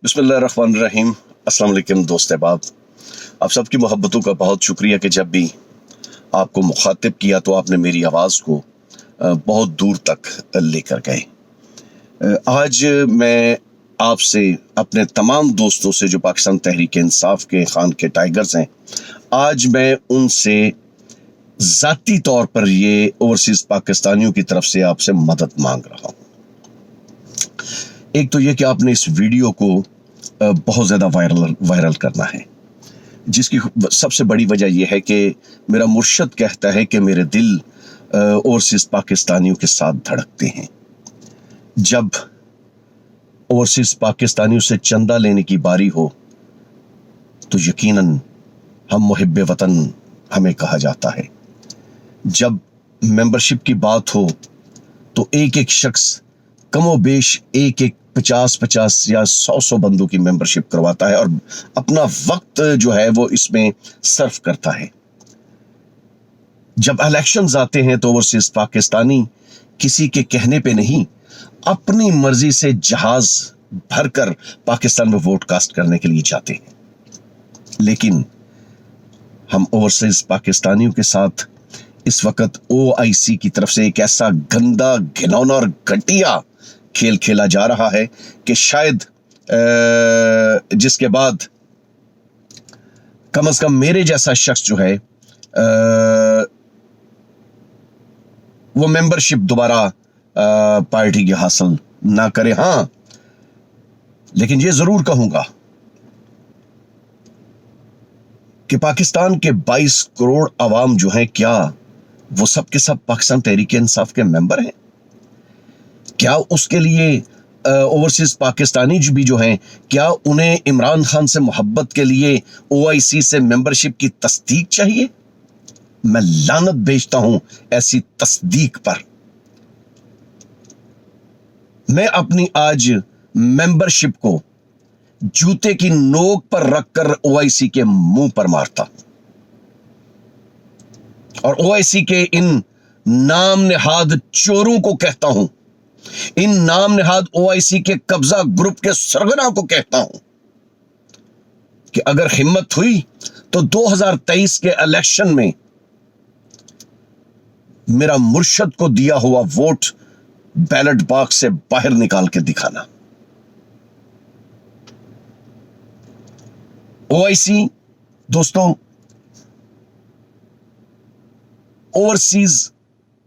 बिस्मिल्लाहिर्रहमानिर्रहीम। अस्सलाम वालेकुम दोस्त अहबाब, आप सबकी मोहब्बतों का बहुत शुक्रिया कि जब भी आपको मुखातिब किया तो आपने मेरी आवाज़ को बहुत दूर तक लेकर गए। आज मैं आपसे अपने तमाम दोस्तों से जो पाकिस्तान तहरीक इंसाफ के खान के टाइगर्स हैं, आज मैं उनसे ज़ाती तौर पर ये ओवरसीज़ पाकिस्तानियों की तरफ से आपसे मदद मांग रहा हूँ। एक तो ये कि आपने इस वीडियो को बहुत ज़्यादा वायरल करना है, जिसकी सबसे बड़ी वजह यह है कि मेरा मुर्शद कहता है कि मेरे दिल ओवरसीज़ पाकिस्तानियों के साथ धड़कते हैं। जब ओवरसीज़ पाकिस्तानियों से चंदा लेने की बारी हो तो यकीनन हम मुहिब्बे वतन हमें कहा जाता है। जब मेंबरशिप की बात हो तो एक एक शख्स कमोबेश एक 50 या 100 बंदों की मेंबरशिप करवाता है और अपना वक्त जो है वो इसमें सर्व करता है। जब इलेक्शंस आते हैं तो ओवरसीज़ पाकिस्तानी किसी के कहने पे नहीं, अपनी मर्जी से जहाज भरकर पाकिस्तान में वोट कास्ट करने के लिए जाते हैं। लेकिन हम ओवरसीज़ पाकिस्तानियों के साथ इस वक्त OIC की तरफ से एक ऐसा गंदा, घिनौना और घटिया खेल खेला जा रहा है कि शायद जिसके बाद कम से कम मेरे जैसा शख्स जो है वो मेंबरशिप दोबारा पार्टी की हासिल ना करे। हाँ, लेकिन ये जरूर कहूंगा कि पाकिस्तान के 22 करोड़ अवाम जो हैं, क्या वो सब के सब पाकिस्तान तहरीक इंसाफ के मेंबर हैं? क्या उसके लिए ओवरसीज़ पाकिस्तानी भी जो हैं, क्या उन्हें इमरान खान से मोहब्बत के लिए OIC से मेंबरशिप की तस्दीक चाहिए? मैं लानत भेजता हूं ऐसी तस्दीक पर। मैं अपनी आज मेंबरशिप को जूते की नोक पर रखकर OIC के मुंह पर मारता और OIC के इन नाम निहाद चोरों को कहता हूं, इन नाम निहाद OIC के कब्जा ग्रुप के सरगना को कहता हूं कि अगर हिम्मत हुई तो 2023 के इलेक्शन में मेरा मुर्शद को दिया हुआ वोट बैलेट बॉक्स से बाहर निकाल के दिखाना। OIC दोस्तों ओवरसीज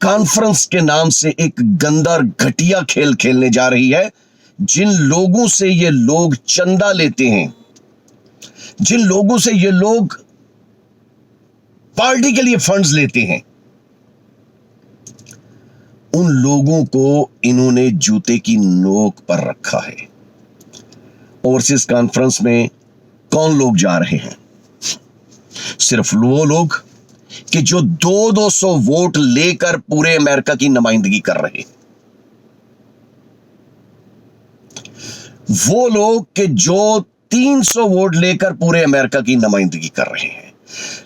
कॉन्फ्रेंस के नाम से एक गंदा और घटिया खेल खेलने जा रही है। जिन लोगों से ये लोग चंदा लेते हैं, जिन लोगों से ये लोग पार्टी के लिए फंड्स लेते हैं, उन लोगों को इन्होंने जूते की नोक पर रखा है। ओवरसीज कॉन्फ्रेंस में कौन लोग जा रहे हैं? सिर्फ वो लोग कि जो 200 वोट लेकर पूरे अमेरिका की नुमाइंदगी कर रहे हैं, वो लोग कि जो 300 वोट लेकर पूरे अमेरिका की नुमाइंदगी कर रहे हैं,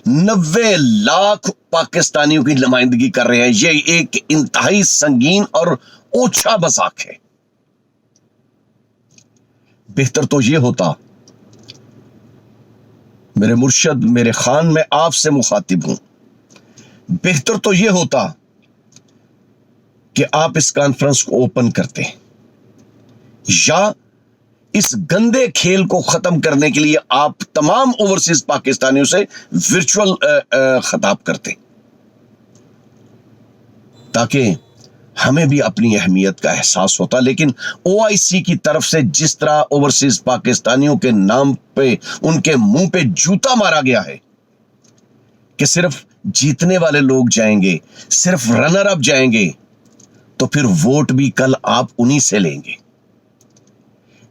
90 लाख पाकिस्तानियों की नुमाइंदगी कर रहे हैं। यह एक इंतहाई संगीन और ओछा मजाक है। बेहतर तो यह होता, मेरे मुर्शद, मेरे खान, मैं आपसे मुखातिब हूं, बेहतर तो यह होता कि आप इस कॉन्फ्रेंस को ओपन करते या इस गंदे खेल को खत्म करने के लिए आप तमाम ओवरसीज पाकिस्तानियों से वर्चुअल खिताब करते, ताकि हमें भी अपनी अहमियत का एहसास होता। लेकिन OIC की तरफ से जिस तरह ओवरसीज पाकिस्तानियों के नाम पे उनके मुंह पे जूता मारा गया है कि सिर्फ जीतने वाले लोग जाएंगे, सिर्फ रनर अप जाएंगे, तो फिर वोट भी कल आप उन्हीं से लेंगे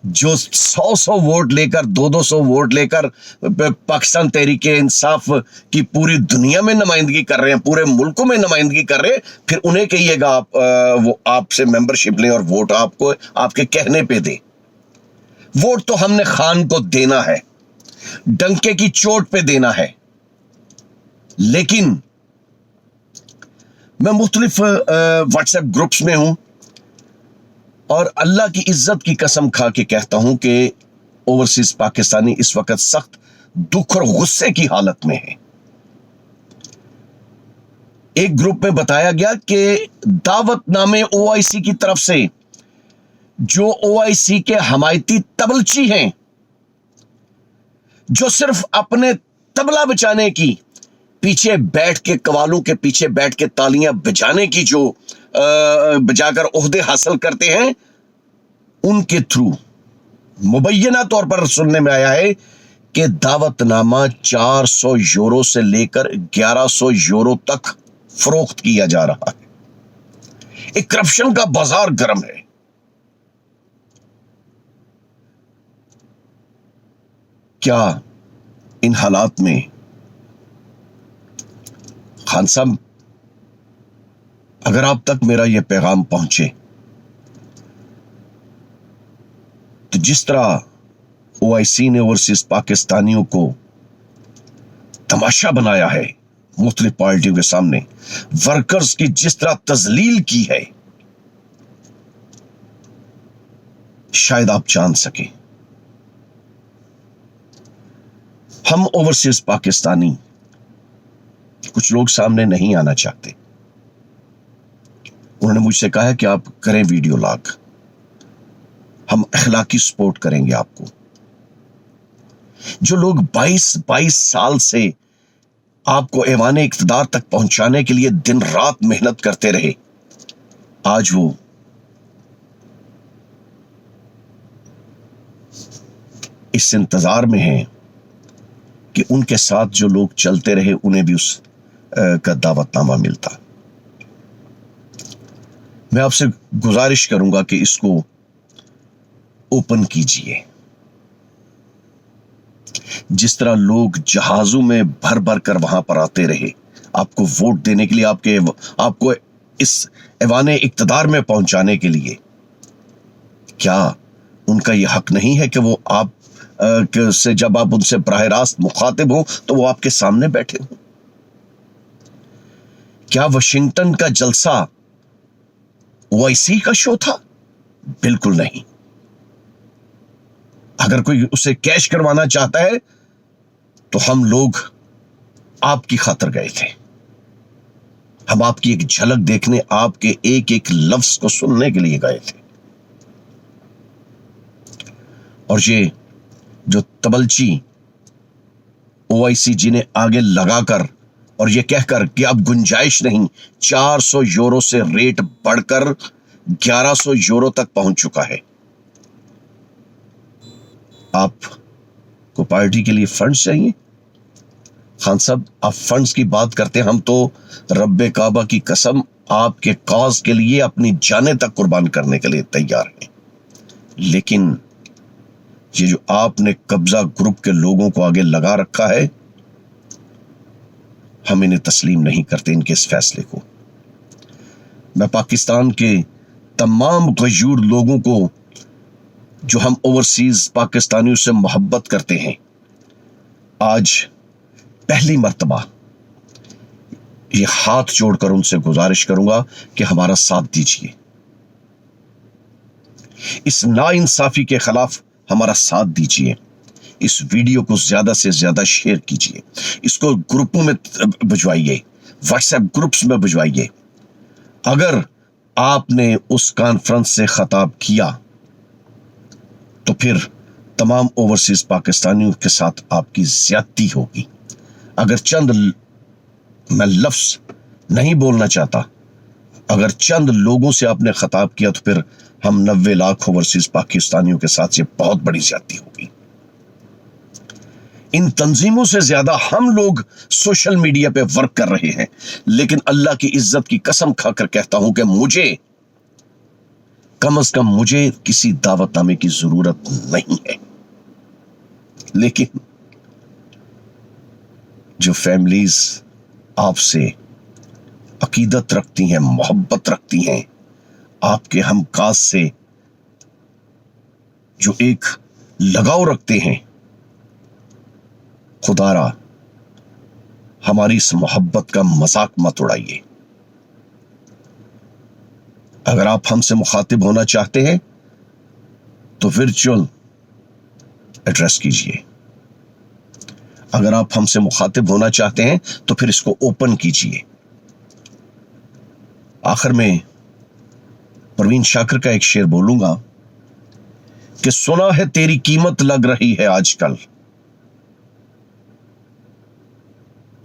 जो 100 वोट लेकर, 200 वोट लेकर पाकिस्तान तहरीक इंसाफ की पूरी दुनिया में नुमाइंदगी कर रहे हैं, पूरे मुल्कों में नुमाइंदगी कर रहे हैं। फिर उन्हें कहिएगा आप वो आपसे मेंबरशिप लें और वोट आपको आपके कहने पे दे। वोट तो हमने खान को देना है, डंके की चोट पे देना है। लेकिन मैं मुख्तलिफ व्हाट्सएप ग्रुप्स में हूं और अल्लाह की इज्जत की कसम खा के कहता हूं कि ओवरसीज पाकिस्तानी इस वक्त सख्त दुख और गुस्से की हालत में है। एक ग्रुप में बताया गया कि दावतनामे ओआईसी की तरफ से जो ओआईसी के हमायती तबलची हैं, जो सिर्फ अपने तबला बजाने की पीछे बैठ के, कवालों के पीछे बैठ के तालियां बजाने की जो बजाकर ओहदे हासिल करते हैं, उनके थ्रू मुबैना तौर पर सुनने में आया है कि दावतनामा 400 यूरो से लेकर 1100 यूरो तक फरोख्त किया जा रहा है। एक करप्शन का बाजार गर्म है। क्या इन हालात में खान साहब, अगर आप तक मेरा यह पैगाम पहुंचे तो जिस तरह ओआईसी ने ओवरसीज पाकिस्तानियों को तमाशा बनाया है मुख्तलिफ पार्टियों के सामने, वर्कर्स की जिस तरह तजलील की है, शायद आप जान सके। हम ओवरसीज पाकिस्तानी, कुछ लोग सामने नहीं आना चाहते। उन्होंने मुझसे कहा है कि आप करें वीडियो लॉग, हम अखलाकी सपोर्ट करेंगे आपको। जो लोग 22 साल से आपको ऐवाने इक्तदार तक पहुंचाने के लिए दिन रात मेहनत करते रहे, आज वो इस इंतजार में हैं कि उनके साथ जो लोग चलते रहे उन्हें भी उस का दावतनामा मिलता। मैं आपसे गुजारिश करूंगा कि इसको ओपन कीजिए। जिस तरह लोग जहाजों में भर भर कर वहां पर आते रहे आपको वोट देने के लिए, आपको इस ऐवाने इक्तदार में पहुंचाने के लिए, क्या उनका यह हक नहीं है कि वो आप से जब आप उनसे बराह रास्त मुखातिब हो तो वो आपके सामने बैठे हो? क्या वाशिंगटन का जलसा ओआईसी का शो था? बिल्कुल नहीं। अगर कोई उसे कैश करवाना चाहता है तो हम लोग आपकी खातिर गए थे। हम आपकी एक झलक देखने, आपके एक एक लफ्ज को सुनने के लिए गए थे। और ये जो तबलची ओआईसी जी ने आगे लगाकर और ये कहकर कि अब गुंजाइश नहीं, 400 यूरो से रेट बढ़कर 1100 यूरो तक पहुंच चुका है। आपको पार्टी के लिए फंड्स चाहिए? खान साहब, आप फंड्स की बात करते हैं, हम तो रब्बे काबा की कसम आपके कॉज के लिए अपनी जानें तक कुर्बान करने के लिए तैयार हैं। लेकिन ये जो आपने कब्जा ग्रुप के लोगों को आगे लगा रखा है, हम इन्हें तस्लीम नहीं करते, इनके इस फैसले को। मैं पाकिस्तान के तमाम गयूर लोगों को जो हम ओवरसीज पाकिस्तानियों से मोहब्बत करते हैं, आज पहली मर्तबा ये हाथ जोड़कर उनसे गुजारिश करूंगा कि हमारा साथ दीजिए। इस नाइंसाफी के खिलाफ हमारा साथ दीजिए। इस वीडियो को ज्यादा से ज्यादा शेयर कीजिए, इसको ग्रुपों में भिजवाइए, व्हाट्सएप ग्रुप्स में भिजवाइए। अगर आपने उस कॉन्फ्रेंस से खिताब किया तो फिर तमाम ओवरसीज पाकिस्तानियों के साथ आपकी ज्यादती होगी। अगर मैं लफ्ज नहीं बोलना चाहता, अगर चंद लोगों से आपने खिताब किया तो फिर हम 90 लाख ओवरसीज पाकिस्तानियों के साथ ये बहुत बड़ी ज्यादती होगी। इन तंजीमों से ज्यादा हम लोग सोशल मीडिया पे वर्क कर रहे हैं, लेकिन अल्लाह की इज्जत की कसम खाकर कहता हूं कि मुझे, कम से कम मुझे किसी दावतनामे की जरूरत नहीं है। लेकिन जो फैमिलीज आपसे अकीदत रखती हैं, मोहब्बत रखती हैं, आपके हमकाज से जो एक लगाव रखते हैं, खुदारा हमारी इस मोहब्बत का मजाक मत उड़ाइए। अगर आप हमसे मुखातिब होना चाहते हैं तो वर्चुअल ایڈریس کیجئے. اگر آپ ہم سے مخاطب ہونا چاہتے ہیں تو پھر اس کو اوپن کیجئے. آخر میں پروین شاکر کا ایک شعر بولوں گا کہ سنا ہے تیری قیمت لگ رہی ہے آج کل،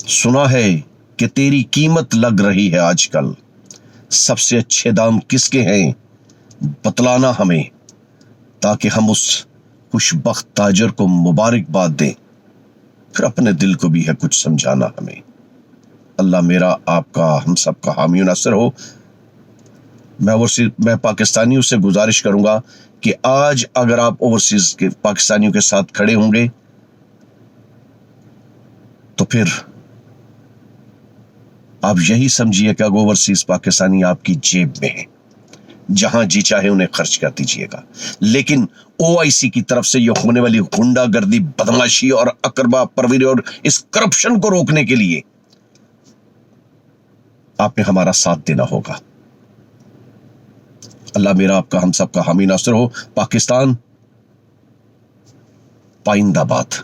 سنا ہے کہ تیری قیمت لگ رہی ہے آج کل، سب سے اچھے دام کس کے ہیں بتلانا ہمیں، تاکہ ہم اس خوش بخت تاجر کو مبارکباد دیں، پھر اپنے دل کو بھی ہے کچھ سمجھانا ہمیں. اللہ میرا آپ کا ہم سب کا حامی و ناصر ہو. میں پاکستانیوں سے گزارش کروں گا کہ آج اگر آپ اوورسیز کے پاکستانیوں کے ساتھ کھڑے ہوں گے تو پھر آپ یہی سمجھیے کہ اوورسیز پاکستانی آپ کی جیب میں ہیں، جہاں جی چاہے انہیں خرچ کر دیجیے گا. لیکن OIC کی طرف سے یہ ہونے والی غنڈہ گردی، بدماشی اور اقربا پروری اور اس کرپشن کو روکنے کے لیے آپ نے ہمارا ساتھ دینا ہوگا. اللہ میرا آپ کا ہم سب کا حامی ناصر ہو. پاکستان پائندہ باد.